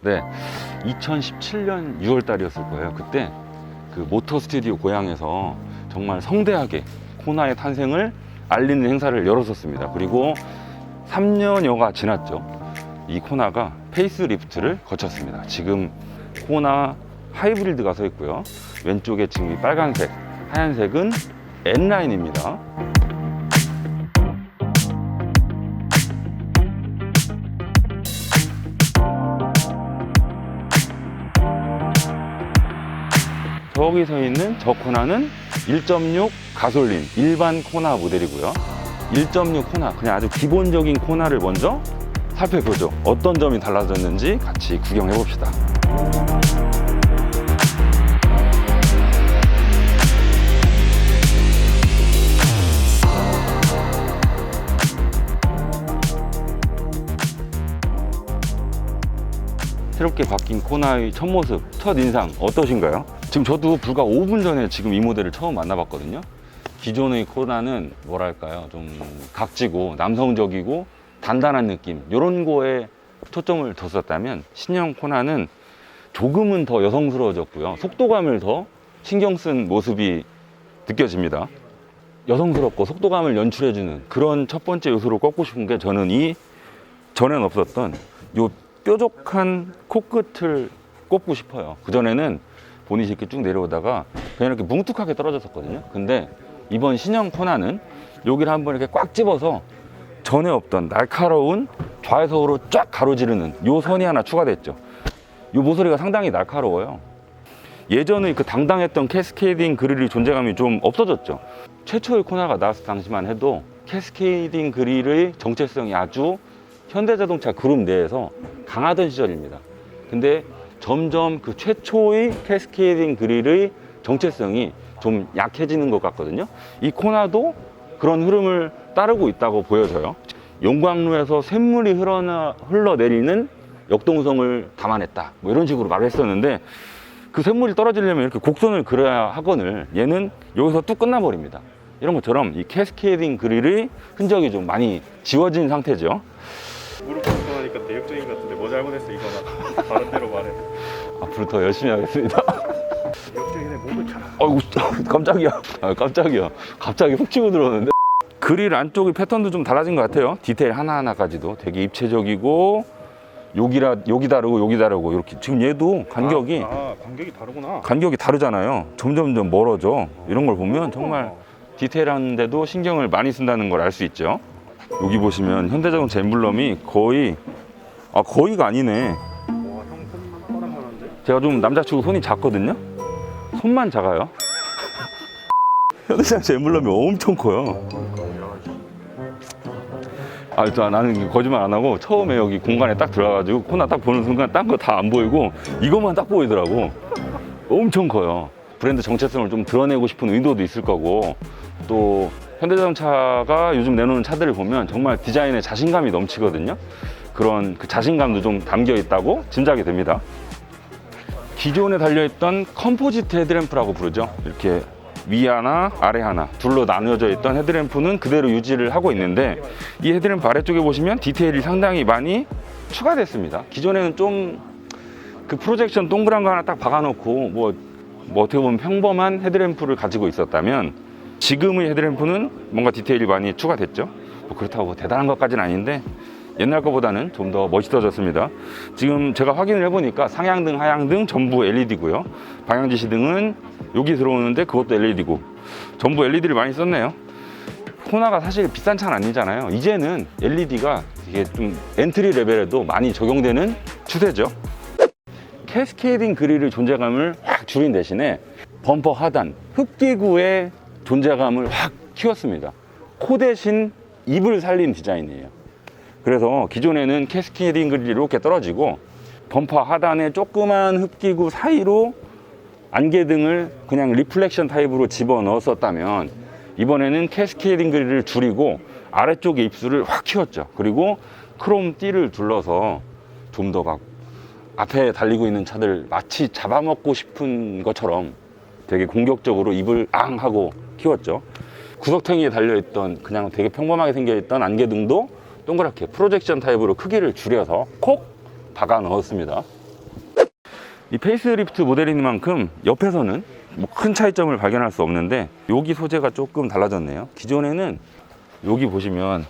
네, 2017년 6월 달이었을 거예요. 그때 그 모터 스튜디오 고향에서 정말 성대하게 코나의 탄생을 알리는 행사를 열었었습니다. 그리고 3년여가 지났죠. 이 코나가 페이스리프트를 거쳤습니다. 지금 코나 하이브리드가 서 있고요. 왼쪽에 지금 이 빨간색, 하얀색은 N라인입니다. 저기 서 있는 저 코나는 1.6 가솔린 일반 코나 모델이고요. 1.6 코나, 그냥 아주 기본적인 코나를 먼저 살펴보죠. 어떤 점이 달라졌는지 같이 구경해 봅시다. 새롭게 바뀐 코나의 첫 모습, 첫 인상 어떠신가요? 지금 저도 불과 5분 전에 지금 이 모델을 처음 만나봤거든요. 기존의 코나는 뭐랄까요, 좀 각지고 남성적이고 단단한 느낌, 이런 거에 초점을 뒀었다면 신형 코나는 조금은 더 여성스러워졌고요. 속도감을 더 신경 쓴 모습이 느껴집니다. 여성스럽고 속도감을 연출해주는 그런 첫 번째 요소로 꼽고 싶은 게, 저는 이 전엔 없었던 요 뾰족한 코끝을 꼽고 싶어요. 그전에는 보닛이 이렇게 쭉 내려오다가 그냥 이렇게 뭉툭하게 떨어졌었거든요. 근데 이번 신형 코나는 여기를 한번 이렇게 꽉 집어서 전에 없던 날카로운 좌에서로 쫙 가로지르는 요 선이 하나 추가됐죠. 요 모서리가 상당히 날카로워요. 예전의 그 당당했던 캐스케이딩 그릴이 존재감이 좀 없어졌죠. 최초의 코나가 나왔을 당시만 해도 캐스케이딩 그릴의 정체성이 아주 현대자동차 그룹 내에서 강하던 시절입니다. 근데 점점 그 최초의 캐스케이딩 그릴의 정체성이 좀 약해지는 것 같거든요. 이 코나도 그런 흐름을 따르고 있다고 보여져요. 용광로에서 샘물이 흘러내리는 역동성을 담아냈다, 뭐 이런 식으로 말을 했었는데, 그 샘물이 떨어지려면 이렇게 곡선을 그려야 하거늘 얘는 여기서 뚝 끝나버립니다. 이런 것처럼 이 캐스케이딩 그릴의 흔적이 좀 많이 지워진 상태죠. 무릎 꿇으니까 내역적인 것 같은데 뭐 잘못했어? 이거 다른 대로 말해. 앞으로 더 열심히 하겠습니다. 내역적인에 몸을 잘. 아이고 깜짝이야. 깜짝이야. 갑자기 훅 치고 들어오는데. 그릴 안쪽의 패턴도 좀 달라진 것 같아요. 디테일 하나하나까지도 되게 입체적이고, 여기 다르고 여기 다르고, 이렇게 지금 얘도 간격이 간격이 다르구나. 간격이 다르잖아요. 점점 멀어져. 이런 걸 보면 정말 디테일한데도 신경을 많이 쓴다는 걸 알 수 있죠. 여기 보시면 현대자동차 엠블럼이 거의가 아니네. 와, 형 손만 허락하는데? 제가 좀 남자치고 손이 작거든요. 손만 작아요. 현대자동차 엠블럼이 엄청 커요. 나는 거짓말 안 하고 처음에 여기 공간에 딱 들어가가지고 코나 딱 보는 순간 딴 거 다 안 보이고 이것만 딱 보이더라고. 엄청 커요. 브랜드 정체성을 좀 드러내고 싶은 의도도 있을 거고, 또 현대자동차가 요즘 내놓는 차들을 보면 정말 디자인에 자신감이 넘치거든요. 그런 그 자신감도 좀 담겨 있다고 짐작이 됩니다. 기존에 달려있던 컴포지트 헤드램프라고 부르죠. 이렇게 위 하나 아래 하나 둘로 나누어져 있던 헤드램프는 그대로 유지를 하고 있는데, 이 헤드램프 아래쪽에 보시면 디테일이 상당히 많이 추가됐습니다. 기존에는 좀 그 프로젝션 동그란 거 하나 딱 박아놓고 뭐 어떻게 보면 평범한 헤드램프를 가지고 있었다면, 지금의 헤드램프는 뭔가 디테일이 많이 추가됐죠. 뭐 그렇다고 대단한 것까지는 아닌데 옛날 것보다는 좀 더 멋있어졌습니다. 지금 제가 확인을 해보니까 상향등, 하향등 전부 LED고요. 방향지시등은 여기 들어오는데 그것도 LED고, 전부 LED를 많이 썼네요. 코나가 사실 비싼 차는 아니잖아요. 이제는 LED가 이게 좀 엔트리 레벨에도 많이 적용되는 추세죠. 캐스케이딩 그릴의 존재감을 확 줄인 대신에 범퍼 하단, 흡기구의 존재감을 확 키웠습니다. 코 대신 입을 살린 디자인이에요. 그래서 기존에는 캐스케이딩 그릴이 이렇게 떨어지고 범퍼 하단에 조그만 흡기구 사이로 안개등을 그냥 리플렉션 타입으로 집어넣었었다면, 이번에는 캐스케이딩 그릴을 줄이고 아래쪽에 입술을 확 키웠죠. 그리고 크롬 띠를 둘러서 좀 더 막 앞에 달리고 있는 차들 마치 잡아먹고 싶은 것처럼 되게 공격적으로 입을 앙 하고 키웠죠. 구석탱이에 달려있던 그냥 되게 평범하게 생겨있던 안개등도 동그랗게 프로젝션 타입으로 크기를 줄여서 콕 박아 넣었습니다. 이 페이스리프트 모델이니만큼 옆에서는 뭐 큰 차이점을 발견할 수 없는데 여기 소재가 조금 달라졌네요. 기존에는 여기 보시면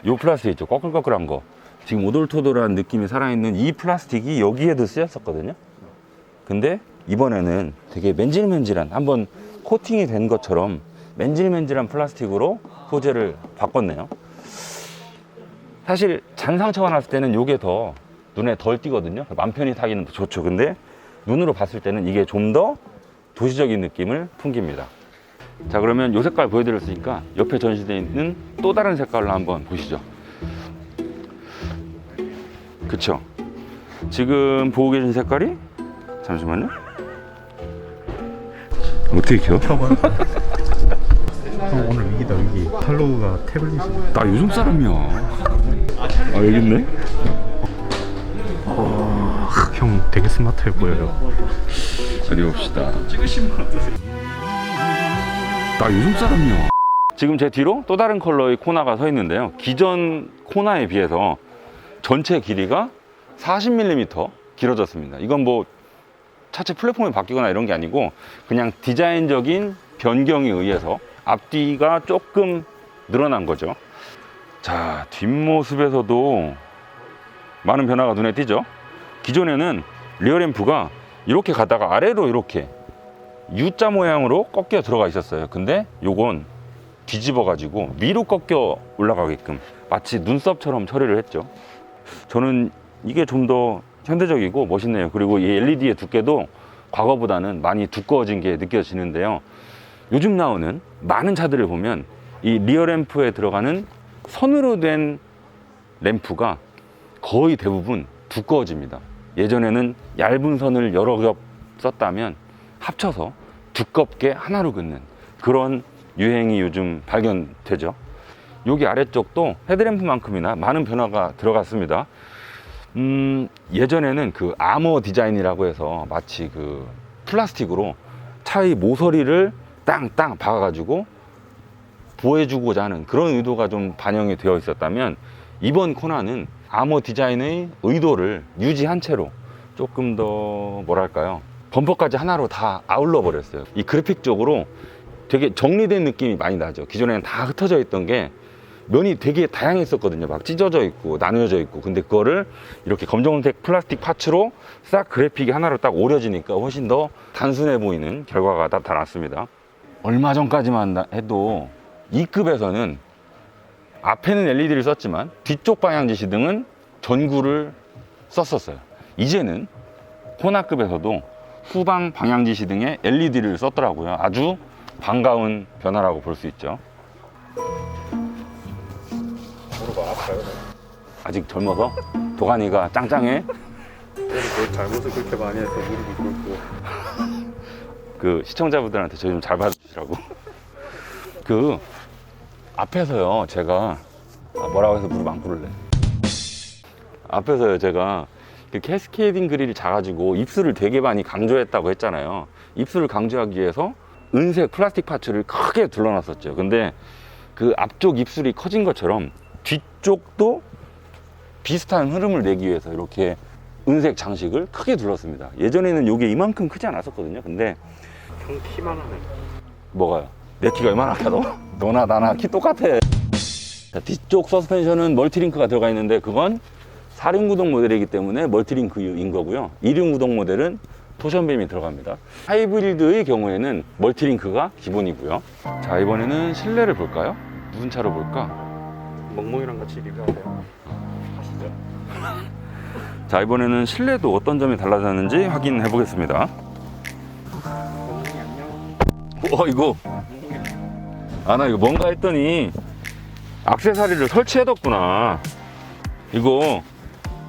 요 플라스틱 있죠, 꺼끌꺼끌한 거. 지금 오돌토돌한 느낌이 살아있는 이 플라스틱이 여기에도 쓰였었거든요. 근데 이번에는 되게 맨질맨질한, 한번 코팅이 된 것처럼 맨질맨질한 플라스틱으로 소재를 바꿨네요. 사실 잔상처가 났을 때는 이게 더 눈에 덜 띄거든요. 맘 편히 타기는 더 좋죠. 근데 눈으로 봤을 때는 이게 좀 더 도시적인 느낌을 풍깁니다. 자, 그러면 이 색깔 보여드렸으니까 옆에 전시되어 있는 또 다른 색깔로 한번 보시죠. 그쵸? 지금 보고 계신 색깔이, 잠시만요. 어떻게 켜? 오늘 위기다 위기. 탈로우가 태블릿이. 나 요즘 사람이야. 아, 여기 있네? 형 되게 스마트해 보여요. 어디 봅시다. 나 요즘 사람이야. 지금 제 뒤로 또 다른 컬러의 코나가 서 있는데요. 기존 코나에 비해서 전체 길이가 40mm 길어졌습니다. 이건 뭐 차체 플랫폼이 바뀌거나 이런 게 아니고 그냥 디자인적인 변경에 의해서 앞뒤가 조금 늘어난 거죠. 자, 뒷모습에서도 많은 변화가 눈에 띄죠. 기존에는 리어램프가 이렇게 가다가 아래로 이렇게 U자 모양으로 꺾여 들어가 있었어요. 근데 요건 뒤집어 가지고 위로 꺾여 올라가게끔 마치 눈썹처럼 처리를 했죠. 저는 이게 좀 더 현대적이고 멋있네요. 그리고 이 LED의 두께도 과거보다는 많이 두꺼워진 게 느껴지는데요. 요즘 나오는 많은 차들을 보면 이 리어 램프에 들어가는 선으로 된 램프가 거의 대부분 두꺼워집니다. 예전에는 얇은 선을 여러 겹 썼다면 합쳐서 두껍게 하나로 긋는 그런 유행이 요즘 발견되죠. 여기 아래쪽도 헤드램프만큼이나 많은 변화가 들어갔습니다. 예전에는 그 아머 디자인이라고 해서 마치 그 플라스틱으로 차의 모서리를 땅땅 박아가지고 보호해주고자 하는 그런 의도가 좀 반영이 되어 있었다면, 이번 코나는 아머 디자인의 의도를 유지한 채로 조금 더 뭐랄까요, 범퍼까지 하나로 다 아울러 버렸어요. 이 그래픽적으로 되게 정리된 느낌이 많이 나죠. 기존에는 다 흩어져 있던 게 면이 되게 다양했었거든요. 막 찢어져 있고 나누어져 있고. 근데 그거를 이렇게 검정색 플라스틱 파츠로 싹 그래픽이 하나로 딱 오려지니까 훨씬 더 단순해 보이는 결과가 나타났습니다. 얼마 전까지만 해도 2급에서는 앞에는 LED를 썼지만 뒤쪽 방향 지시등은 전구를 썼었어요. 이제는 코나급에서도 후방 방향 지시등에 LED를 썼더라고요. 아주 반가운 변화라고 볼 수 있죠. 무릎 안 아파요? 아직 젊어서 도가니가 짱짱해. 뭘 잘못을 그렇게 많이 해서 무릎이 꿇고. 그 시청자분들한테 저 좀 잘 봐주시라고. 그 앞에서요, 제가 뭐라고 해서 무릎 안 꿇을래. 앞에서요, 제가 그 캐스케이딩 그릴이 작아지고 입술을 되게 많이 강조했다고 했잖아요. 입술을 강조하기 위해서 은색 플라스틱 파츠를 크게 둘러놨었죠. 근데 그 앞쪽 입술이 커진 것처럼 뒤쪽도 비슷한 흐름을 내기 위해서 이렇게 은색 장식을 크게 둘렀습니다. 예전에는 이게 이만큼 크지 않았었거든요. 근데 형 키만 하네. 뭐가요? 내 키가 얼마나 커? 너나 나나 키 똑같아. 자, 뒤쪽 서스펜션은 멀티링크가 들어가 있는데 그건 4륜구동 모델이기 때문에 멀티링크인 거고요. 2륜구동 모델은 토션빔이 들어갑니다. 하이브리드의 경우에는 멀티링크가 기본이고요. 자, 이번에는 실내를 볼까요? 무슨 차로 볼까? 멍멍이랑 같이 리뷰하세요. 하시죠. 자, 이번에는 실내도 어떤 점이 달라졌는지 확인해 보겠습니다. 멍멍이 안녕. 이거 나 이거 뭔가 했더니 액세서리를 설치해뒀구나. 이거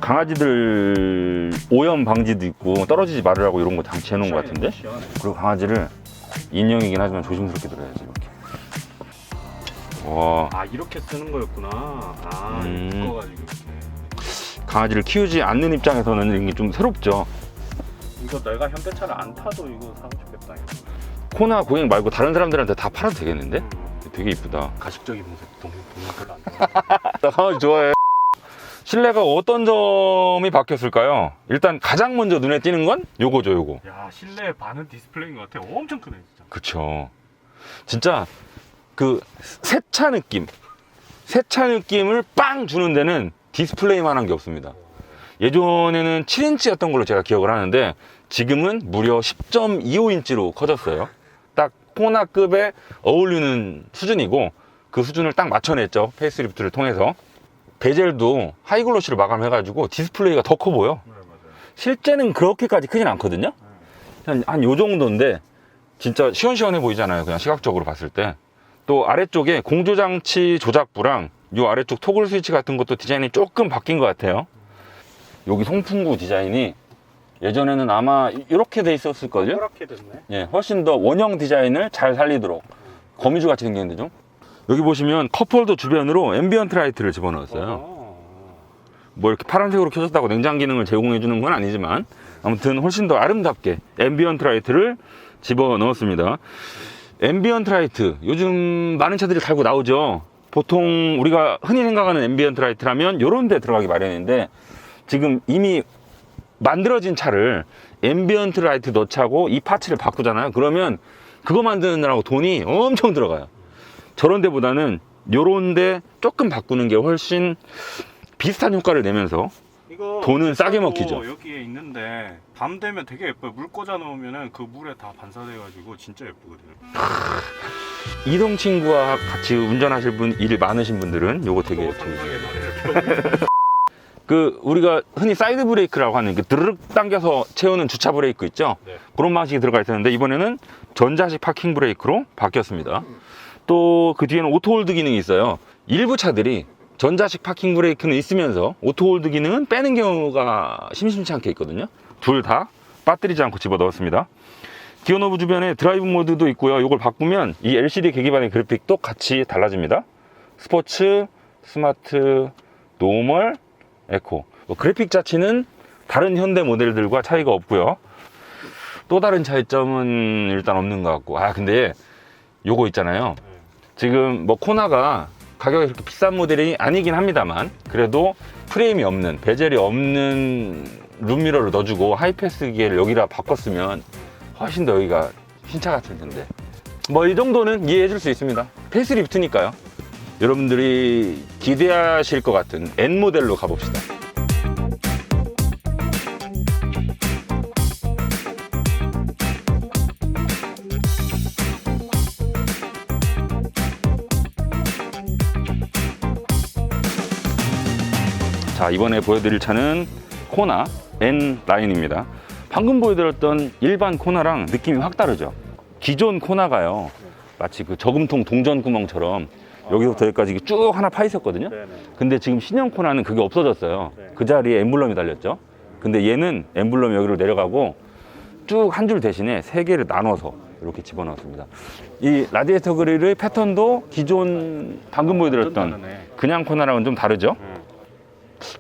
강아지들 오염 방지도 있고 떨어지지 말으라고 이런 거 장치해 놓은 것 같은데. 그리고 강아지를 인형이긴 하지만 조심스럽게 들어야지. 이렇게. 와, 아 이렇게 쓰는 거였구나. 아 묶어가지고 이렇게. 강아지를 키우지 않는 입장에서는 이게 좀 새롭죠. 이거 내가 현대차를 안 타도 이거 사고 싶겠다. 이거. 코나 고객 말고 다른 사람들한테 다 팔아도 되겠는데? 되게 이쁘다. 가식적인 모습 동생 별로 안 좋아. 나 강아지 좋아해. 실내가 어떤 점이 바뀌었을까요? 일단 가장 먼저 눈에 띄는 건 요거죠, 요거. 야, 실내 반은 디스플레이인 것 같아. 엄청 크네 진짜. 그쵸. 진짜 그 세차 느낌을 빵 주는 데는 디스플레이만 한 게 없습니다. 예전에는 7인치였던 걸로 제가 기억을 하는데 지금은 무려 10.25인치로 커졌어요. 딱 코나급에 어울리는 수준이고 그 수준을 딱 맞춰냈죠. 페이스리프트를 통해서. 베젤도 하이글로시를 마감해가지고 디스플레이가 더 커 보여. 네, 맞아요. 실제는 그렇게까지 크진 않거든요. 한 요 정도인데 진짜 시원시원해 보이잖아요. 그냥 시각적으로 봤을 때. 또 아래쪽에 공조장치 조작부랑 요 아래쪽 토글 스위치 같은 것도 디자인이 조금 바뀐 것 같아요. 여기 송풍구 디자인이 예전에는 아마 이렇게 돼 있었을걸요? 이렇게 됐네. 예, 훨씬 더 원형 디자인을 잘 살리도록 거미줄 같이 생겼는데 좀. 여기 보시면 컵홀더 주변으로 앰비언트 라이트를 집어넣었어요. 뭐 이렇게 파란색으로 켜졌다고 냉장 기능을 제공해 주는 건 아니지만 아무튼 훨씬 더 아름답게 앰비언트 라이트를 집어넣었습니다. 앰비언트 라이트 요즘 많은 차들이 달고 나오죠. 보통 우리가 흔히 생각하는 앰비언트 라이트라면 이런 데 들어가기 마련인데 지금 이미 만들어진 차를 앰비언트 라이트 넣자고 이 파츠를 바꾸잖아요. 그러면 그거 만드느라고 돈이 엄청 들어가요. 저런 데보다는 요런 데 조금 바꾸는 게 훨씬 비슷한 효과를 내면서 이거 돈은 싸게 차도 먹히죠. 여기에 있는데 밤 되면 되게 예뻐요. 물 꽂아 놓으면은 그 물에 다 반사돼가지고 진짜 예쁘거든요. 이동 친구와 같이 운전하실 분, 일 많으신 분들은 요거 되게 그 우리가 흔히 사이드 브레이크라고 하는 그 드르륵 당겨서 채우는 주차 브레이크 있죠. 네. 그런 방식이 들어가 있었는데 이번에는 전자식 파킹 브레이크로 바뀌었습니다. 또 그 뒤에는 오토홀드 기능이 있어요. 일부 차들이 전자식 파킹 브레이크는 있으면서 오토홀드 기능은 빼는 경우가 심심치 않게 있거든요. 둘 다 빠뜨리지 않고 집어 넣었습니다. 기어 노브 주변에 드라이브 모드도 있고요. 이걸 바꾸면 이 LCD 계기판의 그래픽도 같이 달라집니다. 스포츠, 스마트, 노멀, 에코. 뭐 그래픽 자체는 다른 현대 모델들과 차이가 없고요. 또 다른 차이점은 일단 없는 것 같고. 아 근데 요거 있잖아요. 지금 뭐 코나가 가격이 그렇게 비싼 모델이 아니긴 합니다만 그래도 프레임이 없는, 베젤이 없는 룸미러를 넣어주고 하이패스 기계를 여기다 바꿨으면 훨씬 더 여기가 신차 같을 텐데 뭐 이 정도는 이해해 줄 수 있습니다. 페이스리프트니까요. 여러분들이 기대하실 것 같은 N 모델로 가봅시다. 자, 이번에 보여드릴 차는 코나 N 라인입니다. 방금 보여드렸던 일반 코나랑 느낌이 확 다르죠. 기존 코나가요 마치 그 저금통 동전 구멍처럼 여기서부터 여기까지 쭉 하나 파 있었거든요. 네네. 근데 지금 신형 코나는 그게 없어졌어요. 네. 그 자리에 엠블럼이 달렸죠. 근데 얘는 엠블럼이 여기로 내려가고 쭉 한 줄 대신에 세 개를 나눠서 이렇게 집어넣었습니다. 이 라디에이터 그릴의 패턴도 기존 방금 보여드렸던 다르네. 그냥 코나랑은 좀 다르죠.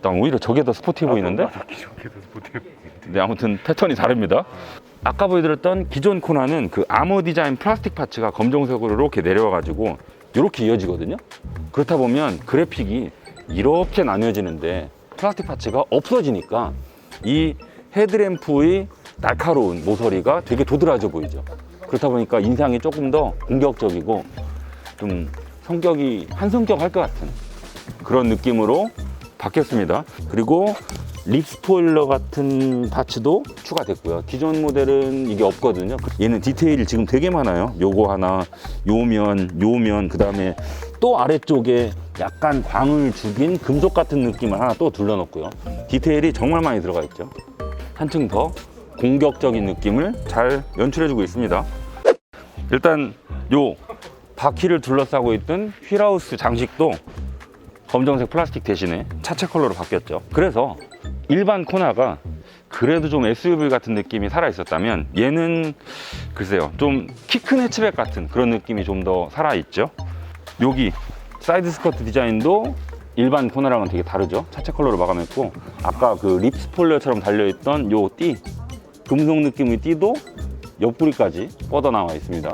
난 오히려 저게 더 스포티해 보이는데? 네, 아무튼 패턴이 다릅니다. 아까 보여드렸던 기존 코나는 그 아머 디자인 플라스틱 파츠가 검정색으로 이렇게 내려와가지고 이렇게 이어지거든요. 그렇다 보면 그래픽이 이렇게 나뉘어지는데 플라스틱 파츠가 없어지니까 이 헤드램프의 날카로운 모서리가 되게 도드라져 보이죠. 그렇다 보니까 인상이 조금 더 공격적이고 좀 성격이 한 성격 할 것 같은 그런 느낌으로 바뀌었습니다. 그리고 립 스포일러 같은 파츠도 추가됐고요. 기존 모델은 이게 없거든요. 얘는 디테일이 지금 되게 많아요. 요거 하나, 요면, 그 다음에 또 아래쪽에 약간 광을 죽인 금속 같은 느낌을 하나 또 둘러놓고요. 디테일이 정말 많이 들어가 있죠. 한층 더 공격적인 느낌을 잘 연출해주고 있습니다. 일단 요 바퀴를 둘러싸고 있던 휠하우스 장식도 검정색 플라스틱 대신에 차체 컬러로 바뀌었죠. 그래서 일반 코나가 그래도 좀 SUV 같은 느낌이 살아 있었다면 얘는 글쎄요 좀 키 큰 해치백 같은 그런 느낌이 좀 더 살아 있죠. 여기 사이드 스커트 디자인도 일반 코나랑은 되게 다르죠. 차체 컬러로 마감했고 아까 그 립 스포일러처럼 달려있던 요 띠 금속 느낌의 띠도 옆구리까지 뻗어 나와 있습니다.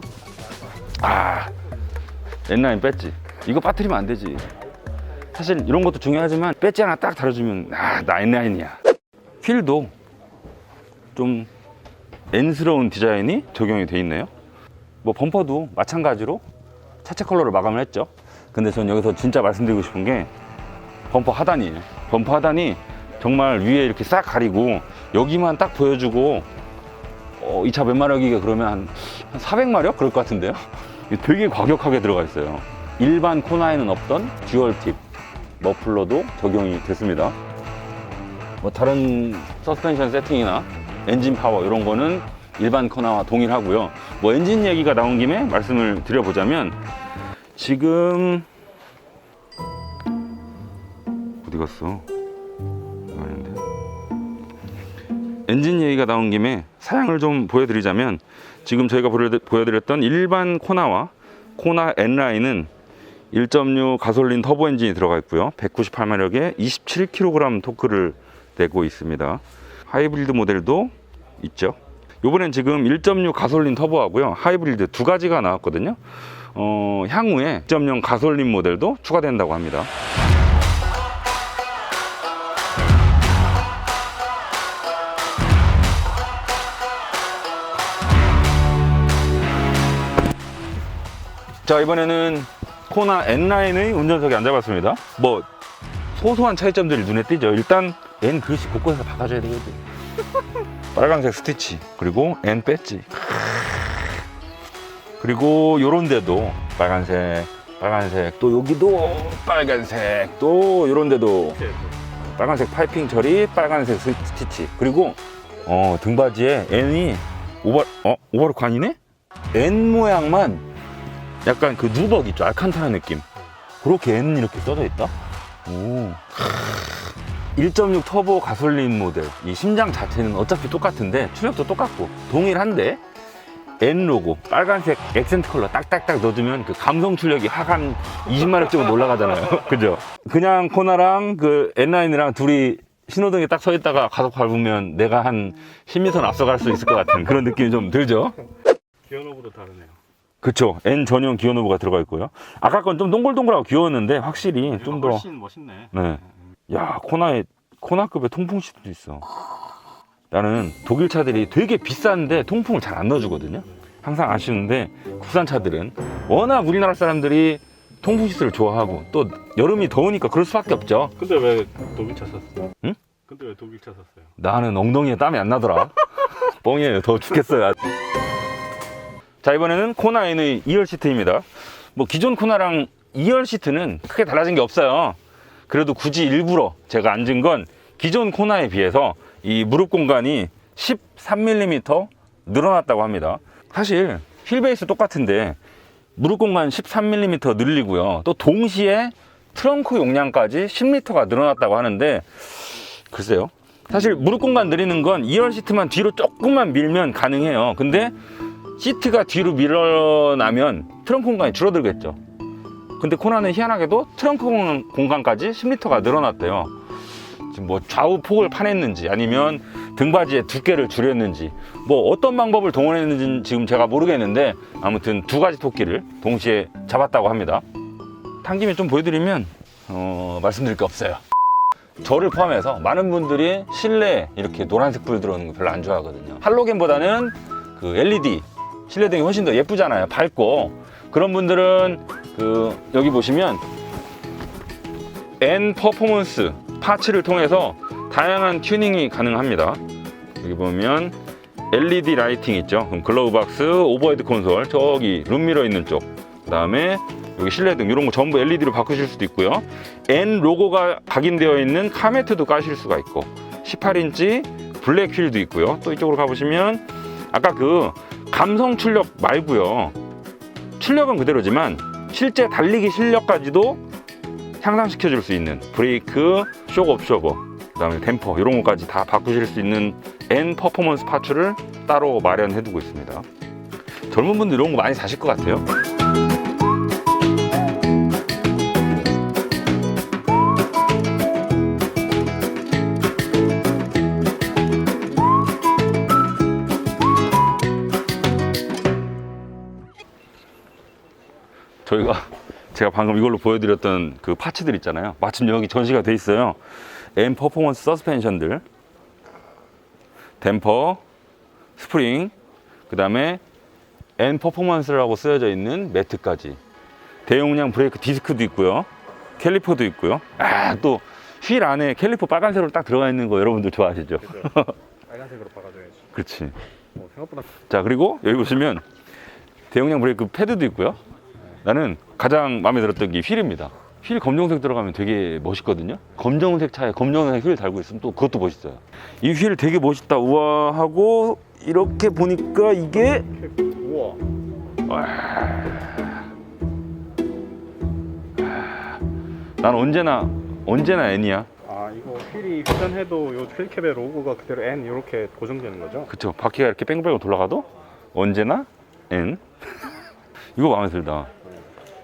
아 N9 뺐지. 이거 빠뜨리면 안 되지. 사실 이런 것도 중요하지만 배지 하나 딱 달아주면 나인라인이야. 휠도 좀 N스러운 디자인이 적용이 돼 있네요. 뭐 범퍼도 마찬가지로 차체 컬러로 마감을 했죠. 근데 전 여기서 진짜 말씀드리고 싶은 게 범퍼 하단이에요. 범퍼 하단이 정말 위에 이렇게 싹 가리고 여기만 딱 보여주고 이 차 몇 마력이게 그러면 한 400마력? 그럴 것 같은데요. 되게 과격하게 들어가 있어요. 일반 코나에는 없던 듀얼 팁 머플러도 적용이 됐습니다. 뭐 다른 서스펜션 세팅이나 엔진 파워 이런 거는 일반 코나와 동일하고요. 뭐 엔진 얘기가 나온 김에 말씀을 드려보자면 지금 어디 갔어? 아닌데. 엔진 얘기가 나온 김에 사양을 좀 보여드리자면 지금 저희가 보여드렸던 일반 코나와 코나 N라인은 1.6 가솔린 터보 엔진이 들어가 있고요. 198마력에 27kg 토크를 내고 있습니다. 하이브리드 모델도 있죠. 요번엔 지금 1.6 가솔린 터보하고요. 하이브리드 두 가지가 나왔거든요. 향후에 1.0 가솔린 모델도 추가된다고 합니다. 자, 이번에는 코나 N라인의 운전석에 앉아봤습니다. 뭐 소소한 차이점들이 눈에 띄죠. 일단 N 글씨 곳곳에서 바꿔줘야 되거든. 빨간색 스티치, 그리고 N 배지, 그리고 요런 데도 빨간색, 또 여기도 빨간색, 또 요런 데도 빨간색 파이핑 처리, 빨간색 스티치, 그리고 등받이에 N이 오버로크 아니네? N 모양만 약간 그 누벅 있죠, 알칸타라 느낌. 그렇게 N 이렇게 써져 있다. 오. 1.6 터보 가솔린 모델, 이 심장 자체는 어차피 똑같은데 출력도 똑같고 동일한데 N 로고 빨간색 액센트 컬러 딱딱딱 넣어주면 그 감성 출력이 확 한 20마력 정도 올라가잖아요. 그죠? 그냥 코나랑 그 N라인이랑 둘이 신호등에 딱 서 있다가 가속 밟으면 내가 한 10m 앞서갈 수 있을 것 같은 그런 느낌이 좀 들죠? 기어노브도 다르네요. 그쵸. N 전용 기어노브가 들어가 있고요. 아까 건 좀 동글동글하고 귀여웠는데 확실히 좀 더. 훨씬 멋있네. 네. 야, 코나급의 통풍 시트도 있어. 나는 독일 차들이 되게 비싼데 통풍을 잘 안 넣어주거든요. 항상 아쉬운데 국산 차들은 워낙 우리나라 사람들이 통풍 시트를 좋아하고 또 여름이 더우니까 그럴 수밖에 없죠. 근데 왜 독일차 샀어요? 응? 근데 왜 독일차 샀어요? 나는 엉덩이에 땀이 안 나더라. 뻥이에요. 더워 죽겠어요. 자, 이번에는 코나 N의 2열 시트입니다. 뭐 기존 코나랑 2열 시트는 크게 달라진 게 없어요. 그래도 굳이 일부러 제가 앉은 건 기존 코나에 비해서 이 무릎 공간이 13mm 늘어났다고 합니다. 사실 휠 베이스 똑같은데 무릎 공간 13mm 늘리고요. 또 동시에 트렁크 용량까지 10L가 늘어났다고 하는데 글쎄요. 사실 무릎 공간 늘리는 건 2열 시트만 뒤로 조금만 밀면 가능해요. 근데 시트가 뒤로 밀어나면 트렁크 공간이 줄어들겠죠. 근데 코나는 희한하게도 트렁크 공간까지 10L가 늘어났대요. 지금 뭐 좌우 폭을 파냈는지 아니면 등받이의 두께를 줄였는지 뭐 어떤 방법을 동원했는지는 지금 제가 모르겠는데 아무튼 두 가지 토끼를 동시에 잡았다고 합니다. 탄 김에 좀 보여드리면 말씀드릴 게 없어요. 저를 포함해서 많은 분들이 실내에 이렇게 노란색 불 들어오는 거 별로 안 좋아하거든요. 할로겐보다는 그 LED 실내등이 훨씬 더 예쁘잖아요. 밝고. 그런 분들은 여기 보시면 N 퍼포먼스 파츠를 통해서 다양한 튜닝이 가능합니다. 여기 보면 LED 라이팅 있죠. 그럼 글로우 박스, 오버헤드 콘솔, 저기 룸미러 있는 쪽, 그 다음에 여기 실내등 이런 거 전부 LED로 바꾸실 수도 있고요. N 로고가 각인되어 있는 카메트도 까실 수가 있고 18인치 블랙 휠도 있고요. 또 이쪽으로 가보시면 아까 그 감성 출력 말고요. 출력은 그대로지만 실제 달리기 실력까지도 향상시켜 줄 수 있는 브레이크, 쇼크 옵쇼버, 그 다음에 댐퍼 이런 것까지 다 바꾸실 수 있는 N 퍼포먼스 파츠를 따로 마련해 두고 있습니다. 젊은 분들 이런 거 많이 사실 것 같아요. 제가 방금 이걸로 보여드렸던 그 파츠들 있잖아요. 마침 여기 전시가 돼 있어요. M 퍼포먼스 서스펜션들, 댐퍼, 스프링, 그 다음에 N 퍼포먼스라고 쓰여져 있는 매트까지, 대용량 브레이크 디스크도 있고요, 캘리퍼도 있고요. 또 휠 안에 캘리퍼 빨간색으로 딱 들어가 있는 거 여러분들 좋아하시죠? 빨간색으로 박아줘야지. 그렇지. 생각보다. 자, 그리고 여기 보시면 대용량 브레이크 패드도 있고요. 나는 가장 마음에 들었던 게 휠입니다. 휠 검정색 들어가면 되게 멋있거든요. 검정색 차에 검정색 휠 달고 있으면 또 그것도 멋있어요. 이 휠 되게 멋있다, 우와 하고 이렇게 보니까 이게 우와. 난 언제나 N이야. 아, 이거 휠이 회전해도 요 휠캡의 로고가 그대로 N 이렇게 고정되는 거죠? 그쵸. 바퀴가 이렇게 뺑뺑 돌아가도 언제나 N. 이거 마음에 들다.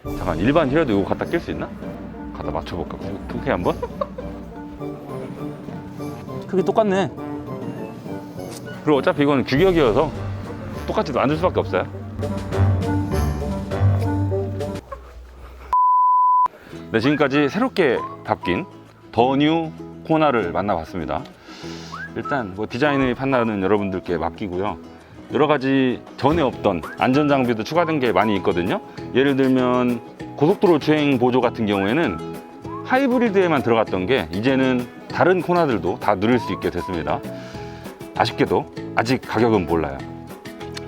잠깐, 일반 휠에도 이거 갖다 낄 수 있나? 갖다 맞춰볼까? 크게 한번? 크기 똑같네. 그리고 어차피 이거는 규격이어서 똑같이 만들 수밖에 없어요. 네, 지금까지 새롭게 바뀐 더 뉴 코나를 만나봤습니다. 일단 뭐 디자인을 판단은 여러분들께 맡기고요. 여러 가지 전에 없던 안전 장비도 추가된 게 많이 있거든요. 예를 들면 고속도로 주행 보조 같은 경우에는 하이브리드에만 들어갔던 게 이제는 다른 코나들도 다 누릴 수 있게 됐습니다. 아쉽게도 아직 가격은 몰라요.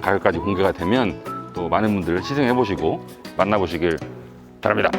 가격까지 공개가 되면 또 많은 분들 시승해 보시고 만나보시길 바랍니다.